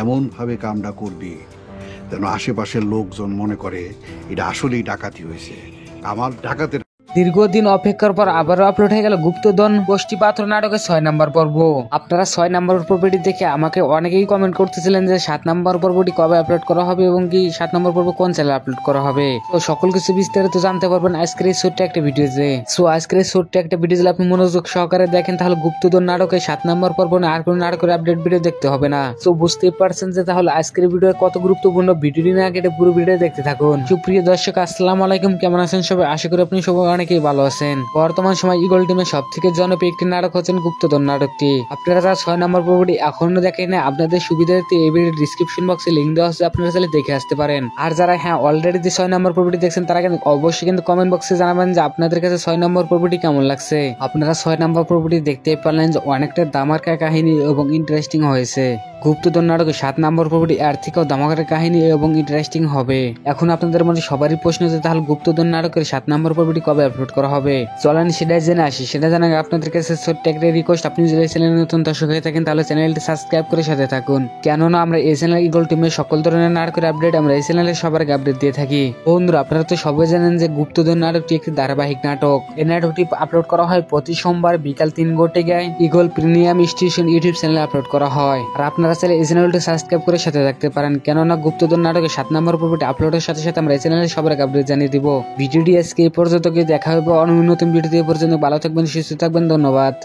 এমনভাবে কামটা করবি যেন আশেপাশের লোকজন মনে করে এটা আসলেই ডাকাতি হয়েছে। আমার ডাকাতের দীর্ঘদিন অপেক্ষার পর আবারও আপলোড হয়ে গেল গুপ্তধন গোষ্ঠী পাত্র নাটকের 6 নম্বর পর্ব। আপনারা 6 নম্বর পর্বটি দেখে আমাকে অনেকেই কমেন্ট করতেছিলেন যে 7 নম্বর পর্বটি কবে আপলোড করা হবে এবং কি 7 নম্বর পর্ব কোন চ্যানেলে আপলোড করা হবে। তো সকল কিছু বিস্তারিত জানতে পারবেন আজকের এই ছোট্ট একটা ভিডিওতে। সো আজকের এই ছোট্ট একটা ভিডিও যদি আপনি মনোযোগ সহকারে দেখেন তাহলে গুপ্তধন নাটকের 7 নম্বর পর্ব না আর কোনো নাটকের আপডেট ভিডিও দেখতে হবে না। সো বুঝতেই পারছেন যে তাহলে আজকের ভিডিও কত গুরুত্বপূর্ণ, ভিডিওটি না কেটে পুরো ভিডিও দেখতে থাকুন। সুপ্রিয় দর্শক, আসসালামু আলাইকুম, কেমন আছেন সবাই? আশা করি আপনি সবাই অনেকেই ভালো আছেন। বর্তমান সময় ইগল টিমের সব থেকে জনপ্রিয় একটি নাটক হচ্ছেন গুপ্তধন নাটকটি। আপনারা যারা 6 নম্বর পর্বটি এখনো দেখেন না, আপনাদের সুবিধার্থে এই ভিডিওর ডিসক্রিপশন বক্সে লিংক দেওয়া আছে, আপনারা চাইলে দেখে আসতে পারেন। আর যারা অলরেডি 6 নম্বর পর্বটি দেখছেন তারা কিন্তু অবশ্যই কিন্তু কমেন্ট বক্সে জানাবেন যে আপনাদের কাছে 6 নম্বর পর্বটি কেমন লাগছে। আপনারা 6 নম্বর পর্বটি দেখতেই পারলেন যে অনেকটা ধামাকা কাহিনী এবং ইন্টারেস্টিং হয়েছে। গুপ্তধন নাটকের 7 নম্বর পর্বটি এর থেকেও ধামাকার কাহিনী এবং ইন্টারেস্টিং হবে। এখন আপনাদের মধ্যে সবারই প্রশ্ন যে তাহলে গুপ্তধন নাটকের 7 নম্বর পর্বটি কবে আপলোড করা হবে। চলেন সেটাই জেনে আসি। সেটা জানার আগে আপনাদের কাছে ছোট্ট একটা রিকোয়েস্ট, আপনি যদি চ্যানেলে নতুন দর্শক হয়ে থাকেন তাহলে চ্যানেলটি সাবস্ক্রাইব করে সাথে থাকুন। কেননা আমরা এই চ্যানেল ইগল টিমের সকল ধরনের নাটকের আপডেট আমরা এই চ্যানেলে সবার আগে আপডেট দিয়ে থাকি। বন্ধুরা, আপনারা তো সবাই জানেন যে গুপ্তধন নাটকটি একটি ধারাবাহিক নাটক। এই নাটকটি আপলোড করা হয় প্রতি সোমবার বিকাল 3 ইগল প্রিমিয়াম স্টেশন ইউটিউব চ্যানেলে আপলোড করা হয়। আর আপনারা চাইলে এই চ্যানেলটি সাবস্ক্রাইব করে সাথে থাকতে পারেন, কেননা গুপ্তধন নাটকের 7 নম্বর পর্বটি আপলোডের সাথে সাথে আমরা এই চ্যানেলে সবার আগে আপডেট জানিয়ে দিব। ভিডিওটি আজকে এই পর্যন্ত দেখা হবে অন্য নতুন ভিডিওতে। এ পর্যন্ত ভালো থাকবেন, সুস্থ থাকবেন, ধন্যবাদ।